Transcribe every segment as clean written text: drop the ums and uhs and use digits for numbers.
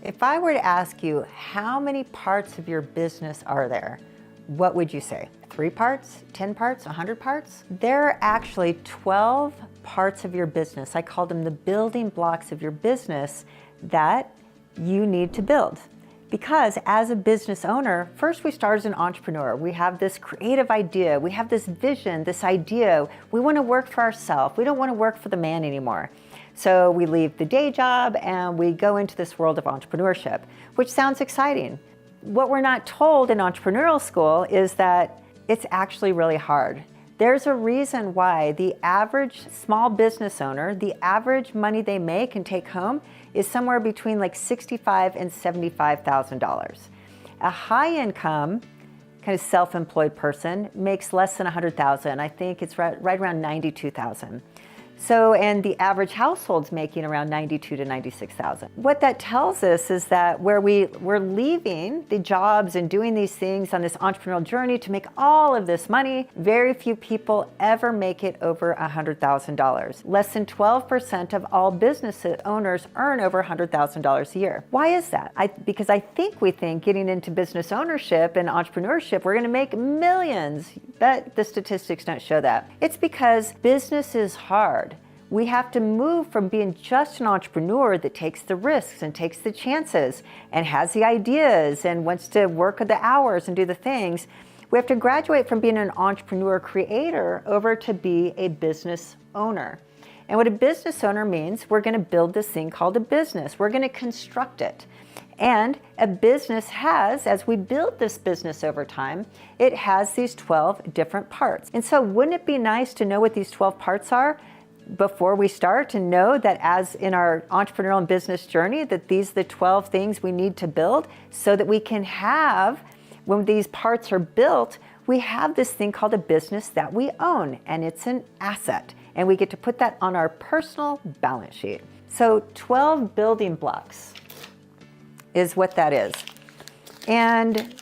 If I were to ask you how many parts of your business are there, what would you say? 3 parts, 10 parts, 100 parts? There are actually 12 parts of your business. I call them the building blocks of your business that you need to build. Because as a business owner, first we start as an entrepreneur. We have this creative idea, we have this vision, this idea. We want to work for ourselves. We don't want to work for the man anymore. So we leave the day job and we go into this world of entrepreneurship, which sounds exciting. What we're not told in entrepreneurial school is that it's actually really hard. There's a reason why the average small business owner, the average money they make and take home is somewhere between like $65,000 and $75,000. A high income, kind of self-employed person makes less than $100,000. I think it's right around $92,000. So, and the average household's making around $92,000 to $96,000. What that tells us is that where we're leaving the jobs and doing these things on this entrepreneurial journey to make all of this money, very few people ever make it over $100,000. Less than 12% of all business owners earn over $100,000 a year. Why is that? Because I think we think getting into business ownership and entrepreneurship, we're gonna make millions, but the statistics don't show that. It's because business is hard. We have to move from being just an entrepreneur that takes the risks and takes the chances and has the ideas and wants to work the hours and do the things. We have to graduate from being an entrepreneur creator over to be a business owner. And what a business owner means, we're going to build this thing called a business. We're going to construct it. And a business has, as we build this business over time, it has these 12 different parts. And so wouldn't it be nice to know what these 12 parts are before we start, to know that as in our entrepreneurial and business journey, that these are the 12 things we need to build so that we can have, when these parts are built, we have this thing called a business that we own, and it's an asset. And we get to put that on our personal balance sheet. So 12 building blocks is what that is. And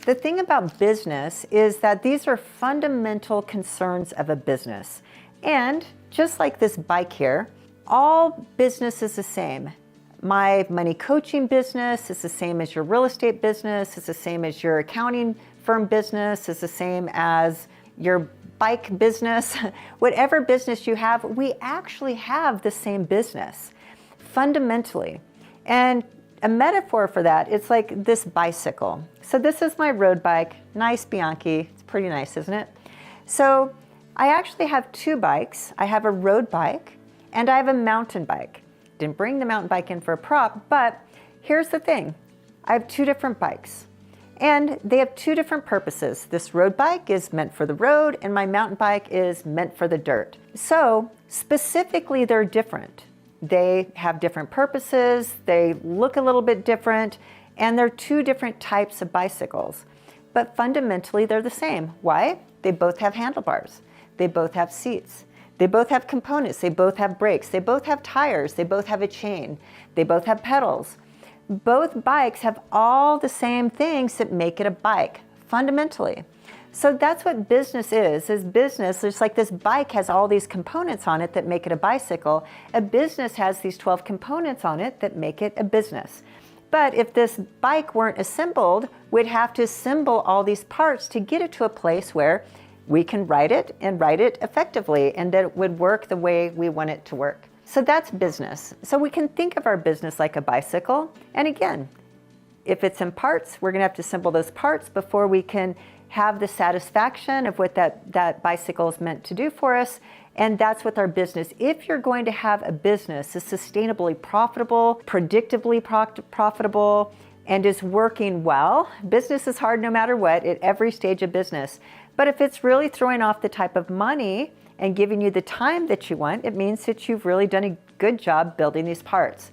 the thing about business is that these are fundamental concerns of a business. And just like this bike here, all business is the same. My money coaching business is the same as your real estate business, it's the same as your accounting firm business, it's the same as your bike business. Whatever business you have, we actually have the same business, fundamentally. And a metaphor for that, it's like this bicycle. So this is my road bike, nice Bianchi, it's pretty nice, isn't it? So I actually have 2 bikes. I have a road bike and I have a mountain bike. Didn't bring the mountain bike in for a prop, but here's the thing. I have 2 different bikes and they have 2 different purposes. This road bike is meant for the road and my mountain bike is meant for the dirt. So specifically, they're different. They have different purposes, they look a little bit different, and they're 2 different types of bicycles. But fundamentally, they're the same. Why? They both have handlebars. They both have seats. They both have components. They both have brakes. They both have tires. They both have a chain. They both have pedals. Both bikes have all the same things that make it a bike, fundamentally. So that's what business is business. There's like this bike has all these components on it that make it a bicycle. A business has these 12 components on it that make it a business. But if this bike weren't assembled, we'd have to assemble all these parts to get it to a place where we can ride it and ride it effectively and that it would work the way we want it to work. So that's business. So we can think of our business like a bicycle. And again, if it's in parts, we're gonna have to assemble those parts before we can have the satisfaction of what that bicycle is meant to do for us. And that's with our business. If you're going to have a business that's sustainably profitable, predictably profitable, and is working well, business is hard no matter what at every stage of business. But if it's really throwing off the type of money and giving you the time that you want, it means that you've really done a good job building these parts.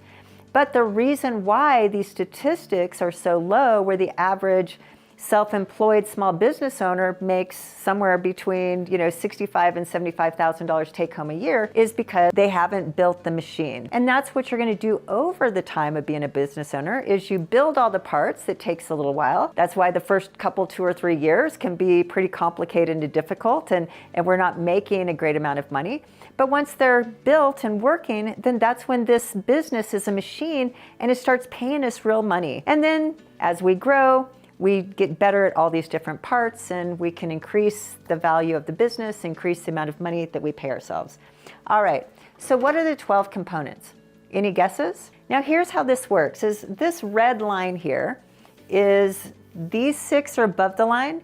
But the reason why these statistics are so low, where the average self-employed small business owner makes somewhere between $65,000 and $75,000 take home a year is because they haven't built the machine. And that's what you're going to do over the time of being a business owner is you build all the parts. It takes a little while. That's why the first couple, 2 or 3 years can be pretty complicated and difficult, and we're not making a great amount of money. But once they're built and working, then that's when this business is a machine and it starts paying us real money. And then as we grow, we get better at all these different parts and we can increase the value of the business, increase the amount of money that we pay ourselves. All right, so what are the 12 components? Any guesses? Now here's how this works, is this red line here is these 6 are above the line,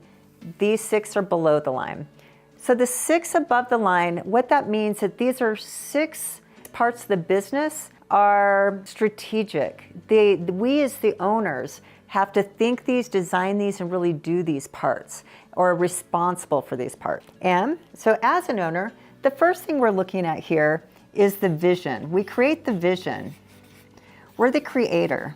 these 6 are below the line. So the 6 above the line, what that means is that these are 6 parts of the business are strategic. We as the owners have to think these, design these, and really do these parts, or are responsible for these parts. And so as an owner, the first thing we're looking at here is the vision. We create the vision. We're the creator.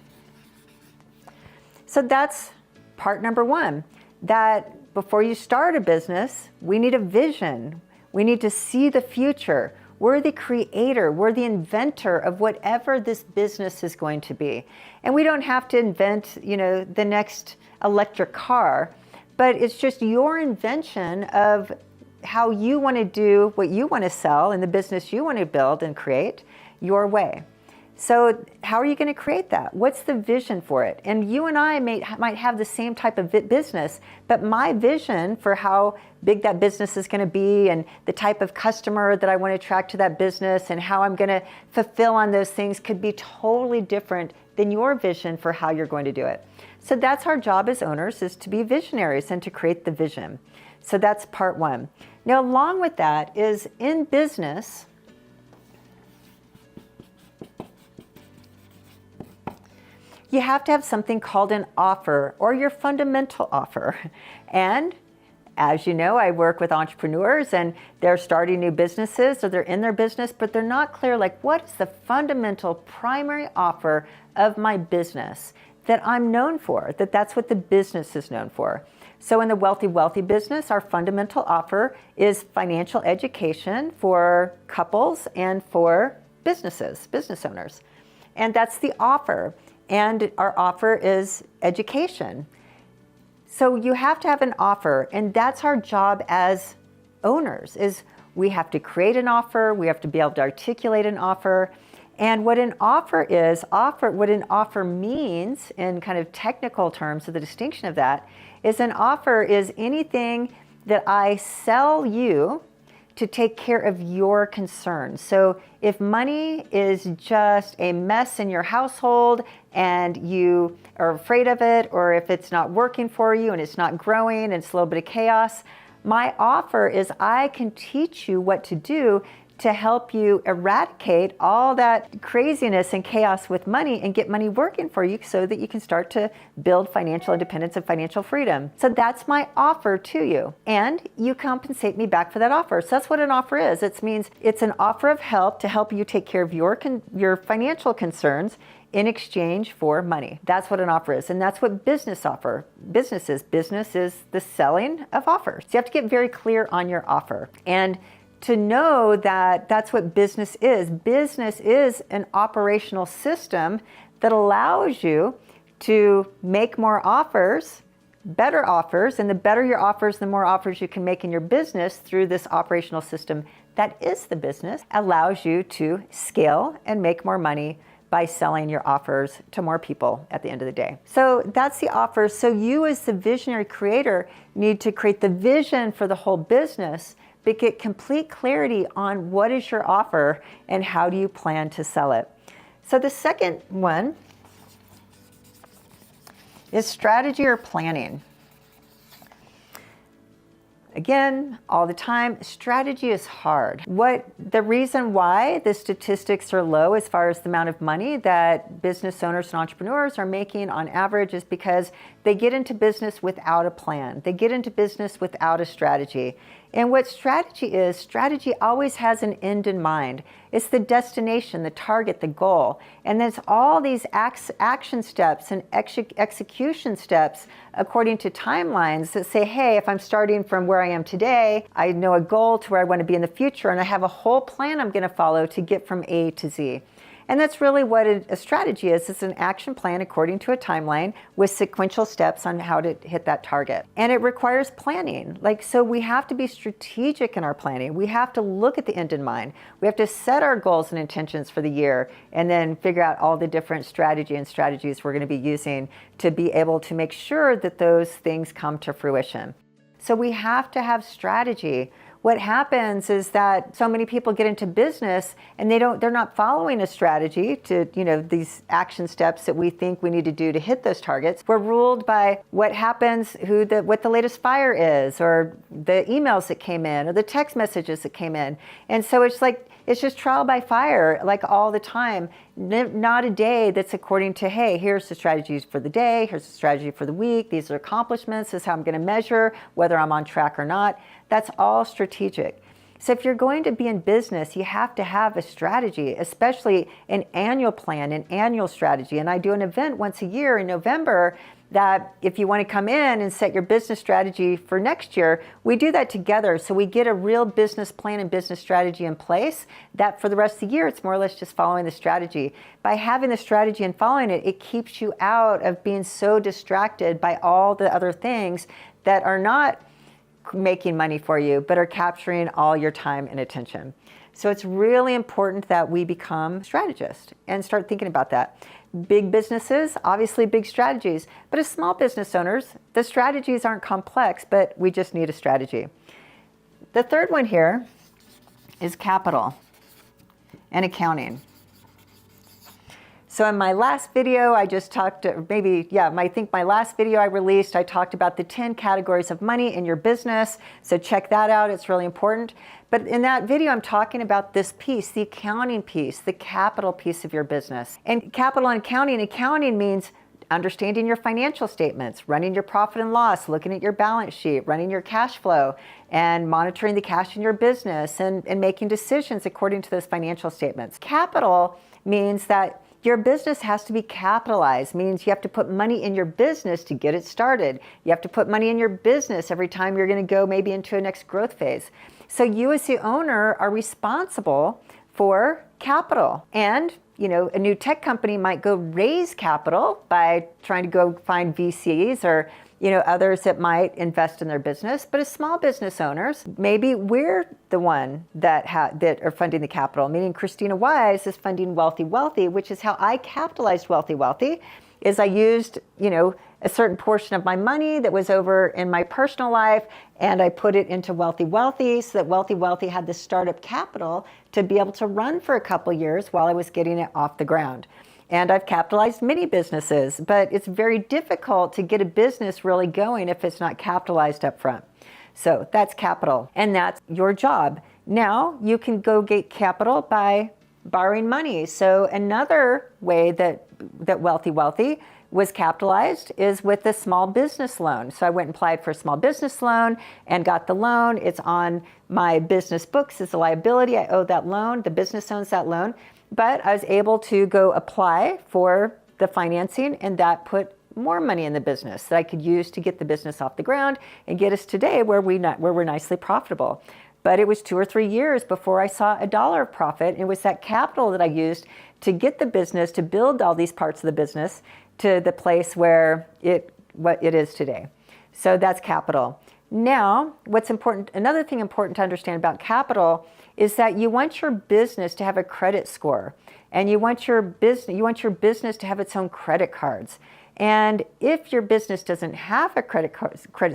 So that's part number 1, that before you start a business, we need a vision. We need to see the future. We're the creator. We're the inventor of whatever this business is going to be. And we don't have to invent, the next electric car, but it's just your invention of how you want to do what you want to sell in the business you want to build and create your way. So how are you going to create that? What's the vision for it? And you and I might have the same type of business, but my vision for how big that business is going to be and the type of customer that I want to attract to that business and how I'm going to fulfill on those things could be totally different than your vision for how you're going to do it. So that's our job as owners, is to be visionaries and to create the vision. So that's part 1. Now, along with that is in business, you have to have something called an offer or your fundamental offer. And as you know, I work with entrepreneurs and they're starting new businesses or they're in their business, but they're not clear, like, what is the fundamental primary offer of my business that I'm known for, that's what the business is known for. So in the Wealthy business, our fundamental offer is financial education for couples and for businesses, business owners. And that's the offer. And our offer is education. So you have to have an offer, and that's our job as owners, is we have to create an offer, we have to be able to articulate an offer. And what an offer is, what an offer means in kind of technical terms, so the distinction of that is an offer is anything that I sell you to take care of your concerns. So if money is just a mess in your household and you are afraid of it, or if it's not working for you and it's not growing and it's a little bit of chaos, my offer is I can teach you what to do to help you eradicate all that craziness and chaos with money and get money working for you so that you can start to build financial independence and financial freedom. So that's my offer to you. And you compensate me back for that offer. So that's what an offer is. It means it's an offer of help to help you take care of your financial concerns in exchange for money. That's what an offer is. And that's what business is. Business is the selling of offers. So you have to get very clear on your offer. And to know that that's what business is. Business is an operational system that allows you to make more offers, better offers, and the better your offers, the more offers you can make in your business through this operational system that is the business, allows you to scale and make more money by selling your offers to more people at the end of the day. So that's the offer. So you as the visionary creator need to create the vision for the whole business, but get complete clarity on what is your offer and how do you plan to sell it. So the second one is strategy or planning. Again, all the time, strategy is hard. The reason why the statistics are low as far as the amount of money that business owners and entrepreneurs are making on average is because they get into business without a plan. They get into business without a strategy. And what strategy is, strategy always has an end in mind. It's the destination, the target, the goal. And there's all these action steps and execution steps according to timelines that say, hey, if I'm starting from where I am today, I know a goal to where I want to be in the future, and I have a whole plan I'm going to follow to get from A to Z. And that's really what a strategy is. It's an action plan according to a timeline with sequential steps on how to hit that target. And it requires planning. So we have to be strategic in our planning. We have to look at the end in mind. We have to set our goals and intentions for the year and then figure out all the different strategies we're going to be using to be able to make sure that those things come to fruition. So we have to have strategy. What happens is that so many people get into business and they're not following a strategy to, these action steps that we think we need to do to hit those targets. We're ruled by what happens, what the latest fire is, or the emails that came in, or the text messages that came in. And so it's just trial by fire, all the time. Not a day that's according to, hey, here's the strategies for the day, here's the strategy for the week, these are accomplishments, this is how I'm going to measure whether I'm on track or not. That's all strategic. So if you're going to be in business, you have to have a strategy, especially an annual plan, an annual strategy. And I do an event once a year in November that if you want to come in and set your business strategy for next year, we do that together. So we get a real business plan and business strategy in place that for the rest of the year, it's more or less just following the strategy. By having the strategy and following it, it keeps you out of being so distracted by all the other things that are not making money for you, but are capturing all your time and attention. So it's really important that we become strategists and start thinking about that. Big businesses, obviously big strategies, but as small business owners, the strategies aren't complex, but we just need a strategy. The third one here is capital and accounting. So in my last video, I just talked, I think my last video I released, I talked about the 10 categories of money in your business. So check that out, it's really important. But in that video, I'm talking about this piece, the accounting piece, the capital piece of your business. And capital and accounting means understanding your financial statements, running your profit and loss, looking at your balance sheet, running your cash flow, and monitoring the cash in your business and making decisions according to those financial statements. Capital means that your business has to be capitalized, means you have to put money in your business to get it started. You have to put money in your business every time you're going to go maybe into a next growth phase. So you as the owner are responsible for capital. And, a new tech company might go raise capital by trying to go find VCs or others that might invest in their business. But as small business owners, maybe we're the one that are funding the capital, meaning Krisstina Wise is funding Wealthy Wealthy, which is how I capitalized Wealthy Wealthy, is I used, a certain portion of my money that was over in my personal life, and I put it into Wealthy Wealthy so that Wealthy Wealthy had the startup capital to be able to run for a couple years while I was getting it off the ground. And I've capitalized many businesses, but it's very difficult to get a business really going if it's not capitalized up front. So that's capital, and that's your job. Now you can go get capital by borrowing money. So another way that Wealthy Wealthy was capitalized is with the small business loan. So I went and applied for a small business loan and got the loan. It's on my business books as a liability. I owe that loan. The business owns that loan. But I was able to go apply for the financing, and that put more money in the business that I could use to get the business off the ground and get us today where we're nicely profitable. But it was 2 or 3 years before I saw $1 of profit. It was that capital that I used to get the business, to build all these parts of the business to the place where what it is today. So that's capital. Now, another thing important to understand about capital is that you want your business to have a credit score, and you want your business to have its own credit cards. And if your business doesn't have a credit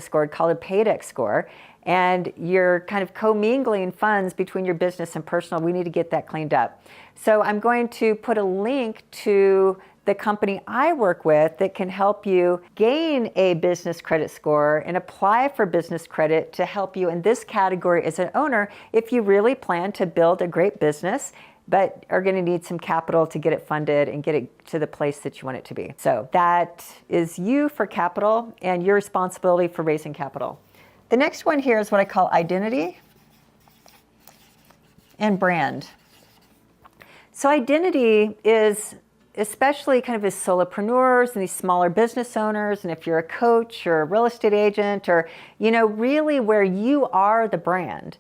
score, called a paydex score, and you're kind of commingling funds between your business and personal, we need to get that cleaned up. So I'm going to put a link to the company I work with that can help you gain a business credit score and apply for business credit to help you in this category as an owner if you really plan to build a great business but are going to need some capital to get it funded and get it to the place that you want it to be. So that is you for capital and your responsibility for raising capital. The next one here is what I call identity and brand. So identity is especially kind of as solopreneurs and these smaller business owners, and if you're a coach or a real estate agent or, really where you are the brand.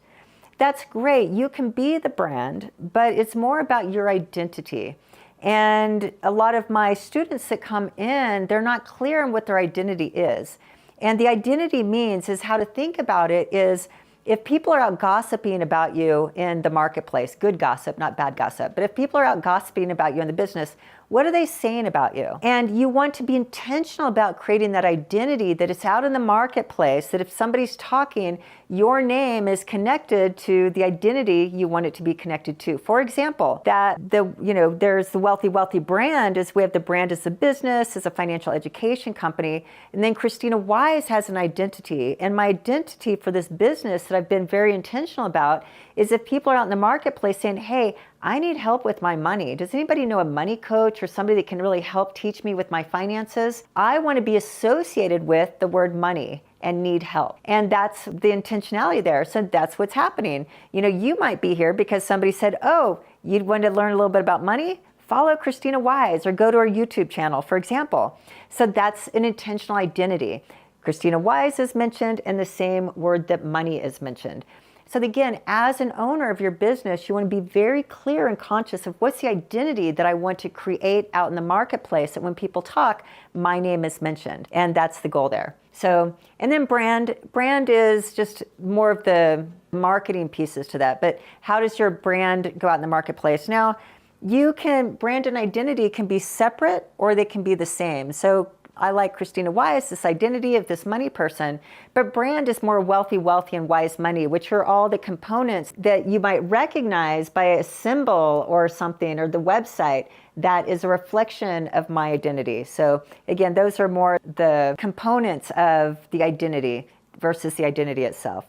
That's great. You can be the brand, but it's more about your identity. And a lot of my students that come in, they're not clear on what their identity is. And the identity means is how to think about it is if people are out gossiping about you in the marketplace, good gossip, not bad gossip, but if people are out gossiping about you in the business, what are they saying about you? And you want to be intentional about creating that identity that it's out in the marketplace, that if somebody's talking, your name is connected to the identity you want it to be connected to. For example, there's the wealthy brand is we have the brand as a business, as a financial education company. And then Krisstina Wise has an identity. And my identity for this business that I've been very intentional about is if people are out in the marketplace saying, hey, I need help with my money. Does anybody know a money coach or somebody that can really help teach me with my finances? I want to be associated with the word money and need help. And that's the intentionality there. So that's what's happening. You might be here because somebody said, oh, you'd want to learn a little bit about money? Follow Krisstina Wise or go to our YouTube channel, for example. So that's an intentional identity. Krisstina Wise is mentioned and the same word that money is mentioned. So again, as an owner of your business, you want to be very clear and conscious of what's the identity that I want to create out in the marketplace, that when people talk, my name is mentioned. And that's the goal there. So, and then brand is just more of the marketing pieces to that. But how does your brand go out in the marketplace? Now, brand and identity can be separate or they can be the same. So I like Krisstina Wise, this identity of this money person, but brand is more wealthy, and wise money, which are all the components that you might recognize by a symbol or something or the website that is a reflection of my identity. So again, those are more the components of the identity versus the identity itself.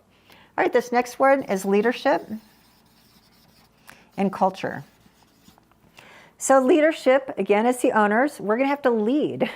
All right, this next word is leadership and culture. So leadership, again, as the owners, we're going to have to lead.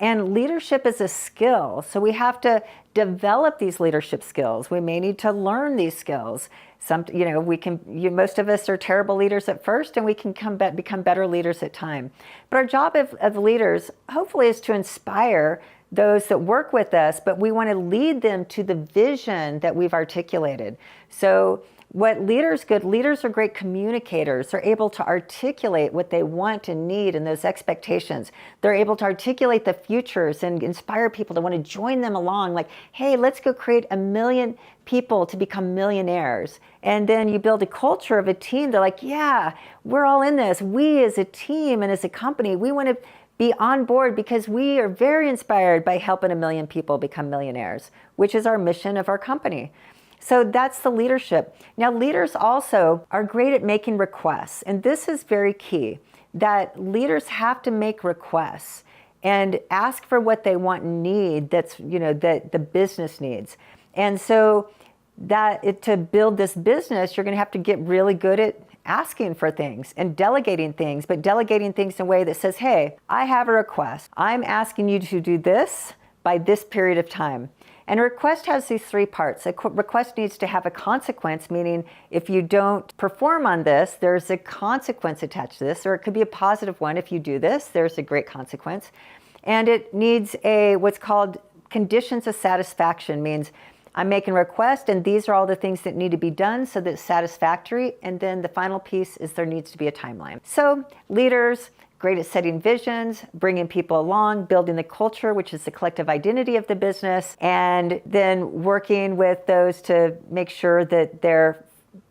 And leadership is a skill. So we have to develop these leadership skills. We may need to learn these skills. Most of us are terrible leaders at first, and we can become better leaders at time. But our job of leaders, hopefully, is to inspire those that work with us, but we want to lead them to the vision that we've articulated. So good leaders are great communicators. They're able to articulate what they want and need and those expectations. They're able to articulate the futures and inspire people to want to join them along. Like, hey, let's go create 1 million people to become millionaires. And then you build a culture of a team. They're like, yeah, we're all in this. We as a team and as a company, we want to be on board because we are very inspired by helping 1 million people become millionaires, which is our mission of our company. So that's the leadership. Now, leaders also are great at making requests. And this is very key, that leaders have to make requests and ask for what they want and need that the business needs. And so to build this business, you're going to have to get really good at asking for things and delegating things, but delegating things in a way that says, hey, I have a request. I'm asking you to do this by this period of time. And a request has these 3 parts. A request needs to have a consequence, meaning if you don't perform on this, there's a consequence attached to this, or it could be a positive one. If you do this, there's a great consequence. And it needs what's called conditions of satisfaction, means I'm making a request and these are all the things that need to be done so that it's satisfactory. And then the final piece is there needs to be a timeline. So leaders, great at setting visions, bringing people along, building the culture, which is the collective identity of the business, and then working with those to make sure that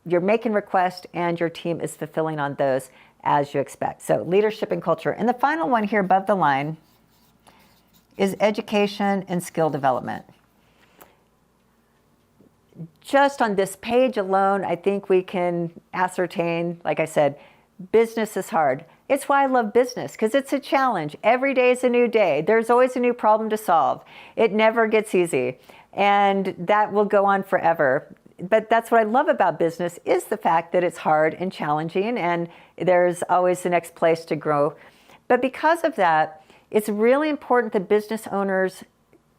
you're making requests and your team is fulfilling on those as you expect. So leadership and culture. And the final one here above the line is education and skill development. Just on this page alone, I think we can ascertain, like I said, business is hard. It's why I love business, because it's a challenge. Every day is a new day. There's always a new problem to solve. It never gets easy. And that will go on forever. But that's what I love about business, is the fact that it's hard and challenging, and there's always the next place to grow. But because of that, it's really important that business owners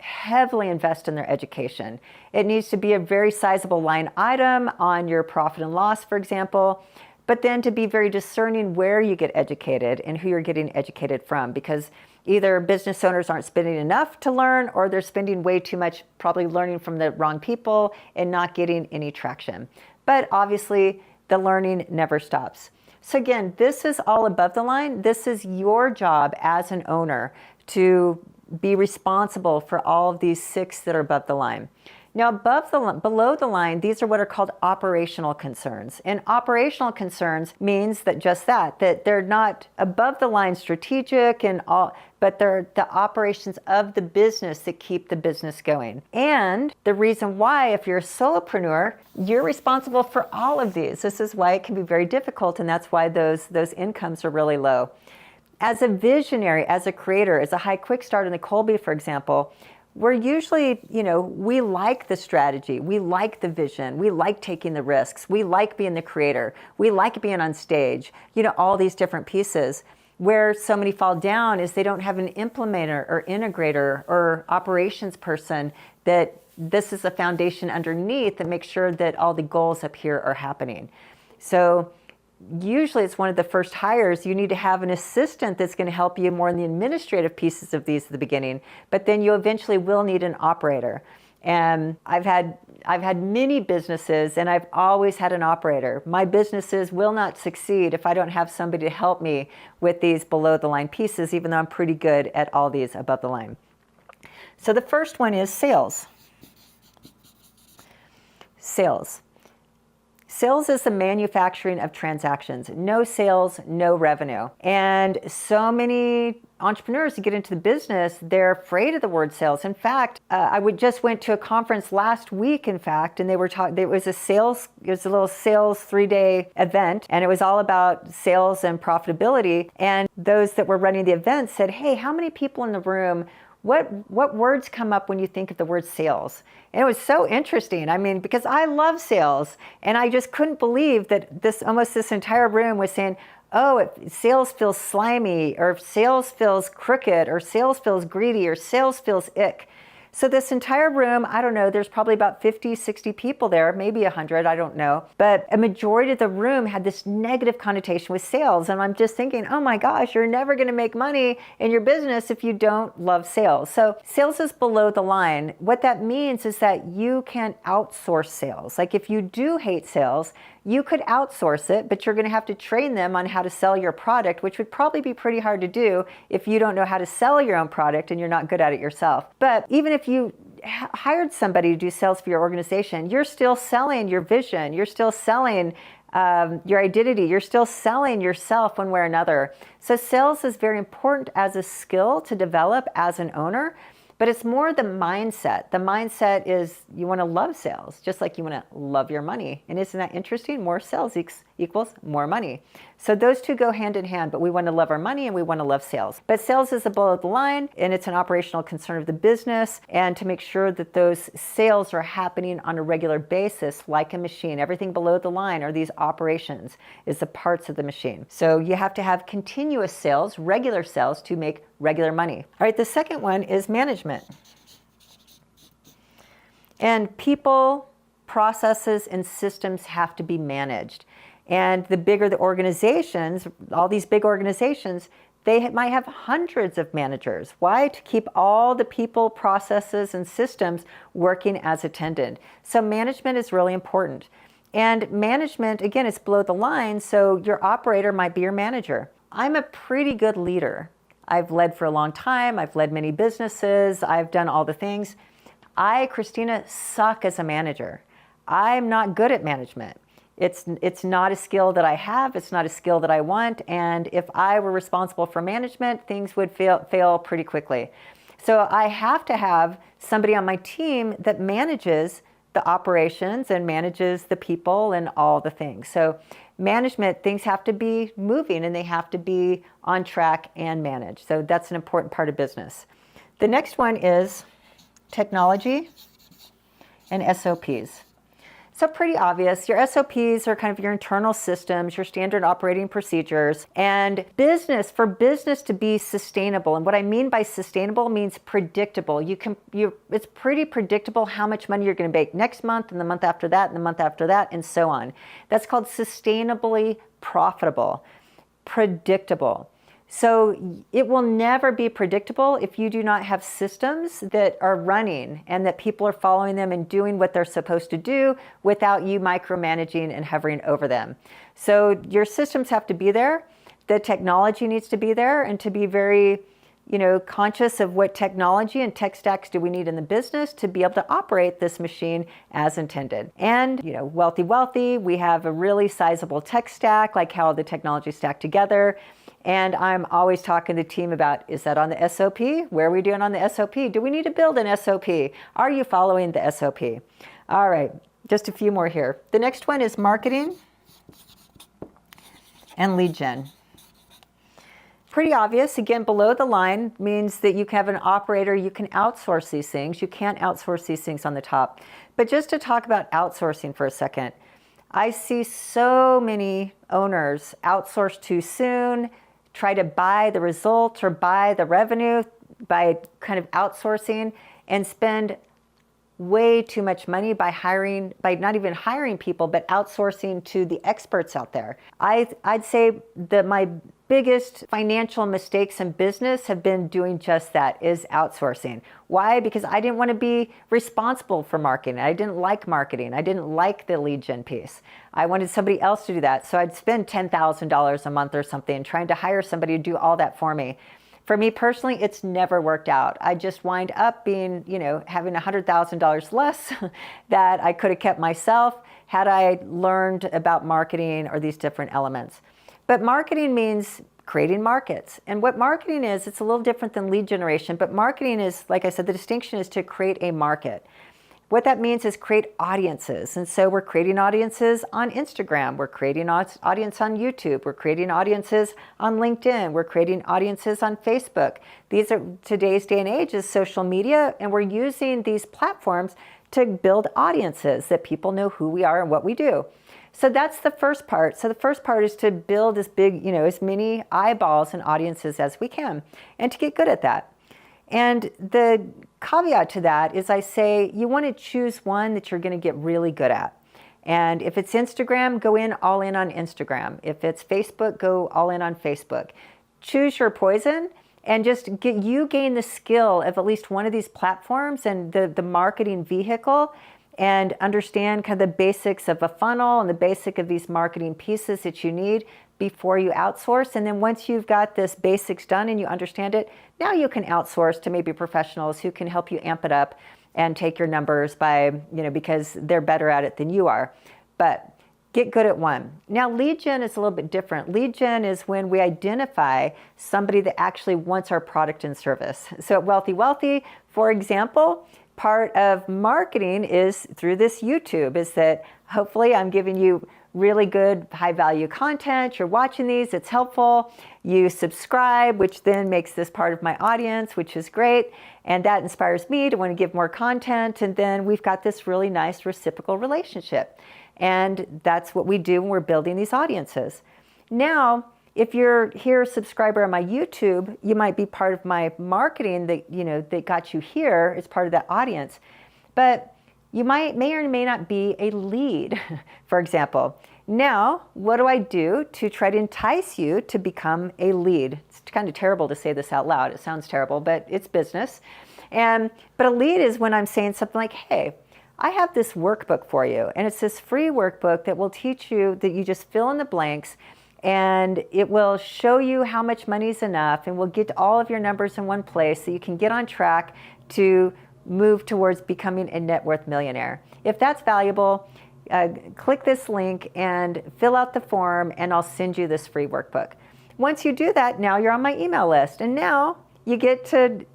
heavily invest in their education. It needs to be a very sizable line item on your profit and loss, for example, but then to be very discerning where you get educated and who you're getting educated from, because either business owners aren't spending enough to learn, or they're spending way too much probably learning from the wrong people and not getting any traction. But obviously, the learning never stops. So again, this is all above the line. This is your job as an owner to be responsible for all of these 6 that are above the line. Now, below the line, these are what are called operational concerns. And operational concerns means that just that they're not above the line strategic and all, but they're the operations of the business that keep the business going. And the reason why, if you're a solopreneur, you're responsible for all of these. This is why it can be very difficult, and that's why those incomes are really low. As a visionary, as a creator, as a high quick start in the Colby, for example, we're usually, we like the strategy, we like the vision, we like taking the risks, we like being the creator, we like being on stage, all these different pieces. Where so many fall down is they don't have an implementer or integrator or operations person that this is a foundation underneath that makes sure that all the goals up here are happening. So usually it's one of the first hires. You need to have an assistant that's going to help you more in the administrative pieces of these at the beginning, but then you eventually will need an operator. And I've had many businesses, and I've always had an operator. My businesses will not succeed if I don't have somebody to help me with these below the line pieces, even though I'm pretty good at all these above the line. So the first one is sales. Sales. Sales is the manufacturing of transactions. No sales, no revenue. And so many entrepreneurs who get into the business, they're afraid of the word sales. In fact, I just went to a conference last week, in fact, and they were talking, it was a little sales 3-day event, and it was all about sales and profitability. And those that were running the event said, hey, how many people in the room, what words come up when you think of the word sales? And it was so interesting. I mean, because I love sales, and I just couldn't believe that this entire room was saying, oh, sales feels slimy, or sales feels crooked, or sales feels greedy, or sales feels ick. So this entire room, I don't know, there's probably about 50, 60 people there, maybe 100, I don't know. But a majority of the room had this negative connotation with sales. And I'm just thinking, oh my gosh, you're never gonna make money in your business if you don't love sales. So sales is below the line. What that means is that you can outsource sales. Like if you do hate sales, you could outsource it, but you're going to have to train them on how to sell your product, which would probably be pretty hard to do if you don't know how to sell your own product and you're not good at it yourself. But even if you hired somebody to do sales for your organization, you're still selling your vision, you're still selling your identity, you're still selling yourself one way or another. So sales is very important as a skill to develop as an owner. But it's more the mindset. The mindset is you want to love sales, just like you want to love your money. And isn't that interesting? More sales equals more money. So those two go hand in hand, but we want to love our money and we want to love sales. But sales is below the line, and it's an operational concern of the business, and to make sure that those sales are happening on a regular basis like a machine. Everything below the line are these operations, is the parts of the machine. So you have to have continuous sales, regular sales, to make regular money. All right, the second one is management. And people, processes, and systems have to be managed. And the bigger the organizations, all these big organizations, they might have hundreds of managers. Why? To keep all the people, processes, and systems working as intended. So management is really important. And management, again, it's below the line, so your operator might be your manager. I'm a pretty good leader. I've led for a long time. I've led many businesses. I've done all the things. I, Krisstina, suck as a manager. I'm not good at management. It's not a skill that I have. It's not a skill that I want. And if I were responsible for management, things would fail pretty quickly. So I have to have somebody on my team that manages the operations and manages the people and all the things. So management, things have to be moving and they have to be on track and managed. So that's an important part of business. The next one is technology and SOPs. So pretty obvious. Your SOPs are kind of your internal systems, your standard operating procedures, and for business to be sustainable. And what I mean by sustainable means predictable. It's pretty predictable how much money you're going to make next month and the month after that and the month after that and so on. That's called sustainably profitable, predictable. So it will never be predictable if you do not have systems that are running and that people are following them and doing what they're supposed to do without you micromanaging and hovering over them. So your systems have to be there. The technology needs to be there, and to be very, conscious of what technology and tech stacks do we need in the business to be able to operate this machine as intended. And, wealthy, we have a really sizable tech stack, like how the technology stack together. And I'm always talking to the team about, is that on the SOP? Where are we doing on the SOP? Do we need to build an SOP? Are you following the SOP? All right, just a few more here. The next one is marketing and lead gen. Pretty obvious. Again, below the line means that you can have an operator, you can outsource these things. You can't outsource these things on the top. But just to talk about outsourcing for a second, I see so many owners outsource too soon, try to buy the results or buy the revenue by kind of outsourcing, and spend way too much money by not even hiring people, but outsourcing to the experts out there. I'd say that my biggest financial mistakes in business have been doing just that, is outsourcing. Why? Because I didn't want to be responsible for marketing. I didn't like marketing. I didn't like the lead gen piece. I wanted somebody else to do that. So I'd spend $10,000 a month or something trying to hire somebody to do all that for me. For me personally, it's never worked out. I just wind up being, having $100,000 less that I could have kept myself had I learned about marketing or these different elements. But marketing means creating markets. And what marketing is, it's a little different than lead generation, but marketing is, like I said, the distinction is to create a market. What that means is create audiences. And so we're creating audiences on Instagram. We're creating audience on YouTube. We're creating audiences on LinkedIn. We're creating audiences on Facebook. These are today's day and age is social media, and we're using these platforms to build audiences that people know who we are and what we do. So that's the first part. So the first part is to build as big, as many eyeballs and audiences as we can, and to get good at that. And the caveat to that is I say you want to choose one that you're going to get really good at. And if it's Instagram, go all in on Instagram. If it's Facebook, go all in on Facebook. Choose your poison and just gain the skill of at least one of these platforms and the marketing vehicle, and understand kind of the basics of a funnel and the basic of these marketing pieces that you need before you outsource. And then once you've got this basics done and you understand it, now you can outsource to maybe professionals who can help you amp it up and take your numbers by, because they're better at it than you are. But get good at one. Now, lead gen is a little bit different. Lead gen is when we identify somebody that actually wants our product and service. So at Wealthy, for example, part of marketing is through this YouTube, is that hopefully I'm giving you really good high value content. You're watching these, it's helpful. You subscribe, which then makes this part of my audience, which is great. And that inspires me to want to give more content. And then we've got this really nice reciprocal relationship. And that's what we do when we're building these audiences. Now, if you're here a subscriber on my YouTube, you might be part of my marketing that got you here as part of that audience. But you may or may not be a lead, for example. Now, what do I do to try to entice you to become a lead? It's kind of terrible to say this out loud. It sounds terrible, but it's business. But a lead is when I'm saying something like, hey, I have this workbook for you. And it's this free workbook that will teach you that you just fill in the blanks, and it will show you how much money is enough, and we'll get all of your numbers in one place so you can get on track to move towards becoming a net worth millionaire. If that's valuable, click this link and fill out the form, and I'll send you this free workbook. Once you do that, now you're on my email list, and now you get to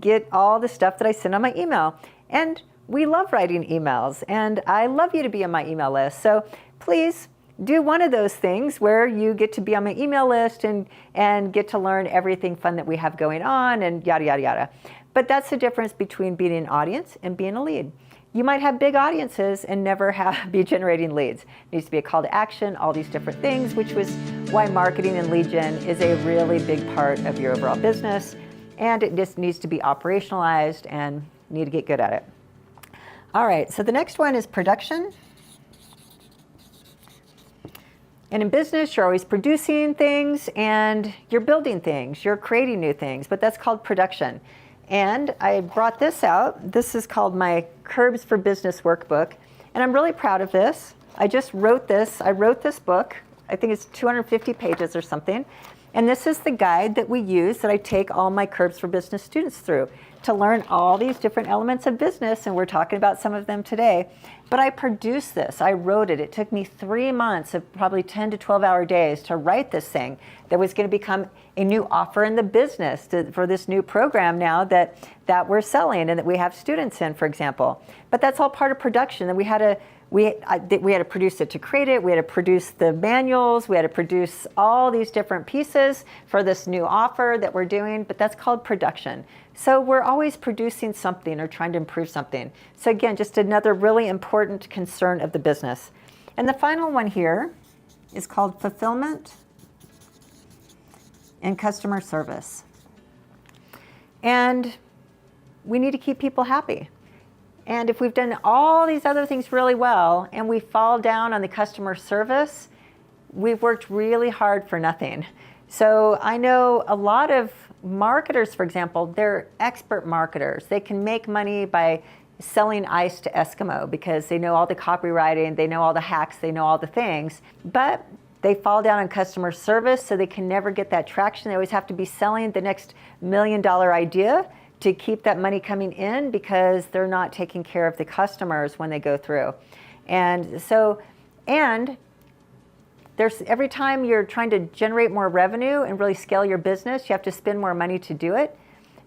get all the stuff that I send on my email. And we love writing emails, and I love you to be on my email list. So please do one of those things where you get to be on my email list and get to learn everything fun that we have going on, and yada, yada, yada. But that's the difference between being an audience and being a lead. You might have big audiences and never be generating leads. It needs to be a call to action, all these different things, which was why marketing and lead gen is a really big part of your overall business. And it just needs to be operationalized and you need to get good at it. All right, so the next one is production. And in business, you're always producing things and you're building things, you're creating new things, but that's called production. And I brought this out. This is called my Curbs for Business workbook. And I'm really proud of this. I just wrote this. I wrote this book. I think it's 250 pages or something. And this is the guide that we use, that I take all my Curbs for Business students through to learn all these different elements of business. And we're talking about some of them today. But I produced this. I wrote it. It took me 3 months of probably 10 to 12-hour days to write this thing that was going to become a new offer in the business for this new program now that we're selling and that we have students in, for example. But that's all part of production. And we had to produce it to create it. We had to produce the manuals. We had to produce all these different pieces for this new offer that we're doing. But that's called production. So we're always producing something or trying to improve something. So again, just another really important concern of the business. And the final one here is called fulfillment and customer service. And we need to keep people happy. And if we've done all these other things really well and we fall down on the customer service, we've worked really hard for nothing. So I know a lot of marketers, for example, they're expert marketers. They can make money by selling ice to Eskimo because they know all the copywriting, they know all the hacks, they know all the things. But they fall down on customer service, so they can never get that traction. They always have to be selling the next $1 million idea to keep that money coming in because they're not taking care of the customers when they go through. And so, there's every time you're trying to generate more revenue and really scale your business, you have to spend more money to do it.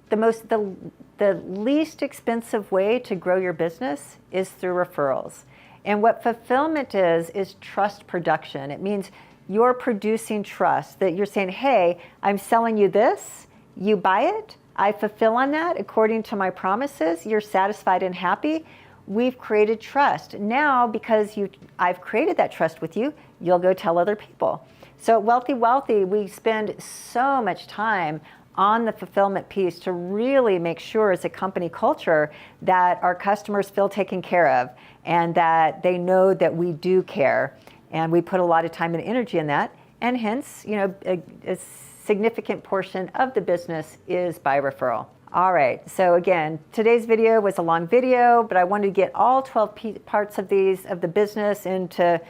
The least expensive way to grow your business is through referrals. And what fulfillment is trust production. It means you're producing trust, that you're saying, hey, I'm selling you this, you buy it, I fulfill on that according to my promises, you're satisfied and happy. We've created trust. Now, because I've created that trust with you, you'll go tell other people. So at Wealthy, we spend so much time on the fulfillment piece to really make sure as a company culture that our customers feel taken care of and that they know that we do care. And we put a lot of time and energy in that. And hence, a significant portion of the business is by referral. All right, so again, today's video was a long video, but I wanted to get all 12 parts of the business into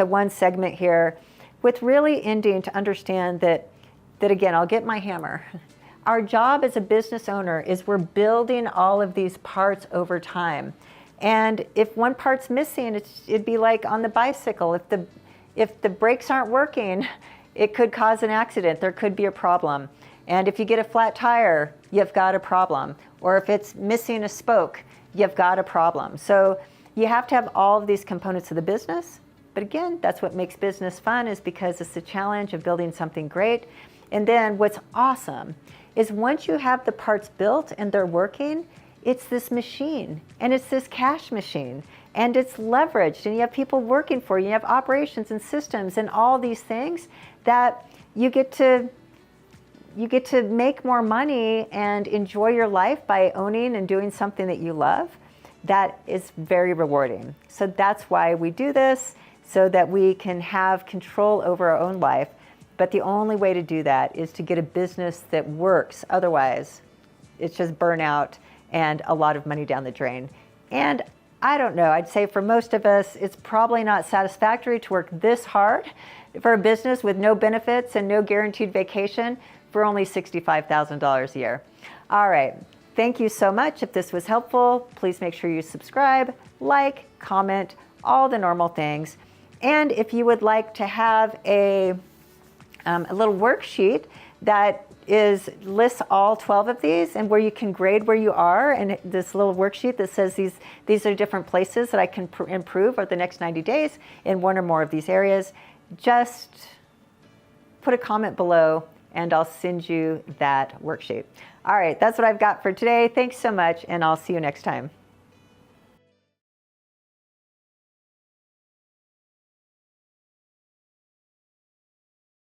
one segment here, with really ending to understand that again, I'll get my hammer. Our job as a business owner is we're building all of these parts over time. And if one part's missing, it'd be like on the bicycle. If the brakes aren't working, it could cause an accident. There could be a problem. And if you get a flat tire, you've got a problem. Or if it's missing a spoke, you've got a problem. So you have to have all of these components of the business. But again, that's what makes business fun, is because it's the challenge of building something great. And then what's awesome is once you have the parts built and they're working, it's this machine, and it's this cash machine, and it's leveraged, and you have people working for you, you have operations and systems and all these things that you get to make more money and enjoy your life by owning and doing something that you love. That is very rewarding. So that's why we do this, so that we can have control over our own life. But the only way to do that is to get a business that works. Otherwise, it's just burnout and a lot of money down the drain. And I don't know, I'd say for most of us, it's probably not satisfactory to work this hard for a business with no benefits and no guaranteed vacation for only $65,000 a year. All right, thank you so much. If this was helpful, please make sure you subscribe, like, comment, all the normal things. And if you would like to have a little worksheet that lists all 12 of these and where you can grade where you are, and this little worksheet that says these are different places that I can improve over the next 90 days in one or more of these areas, just put a comment below and I'll send you that worksheet. All right, that's what I've got for today. Thanks so much, and I'll see you next time.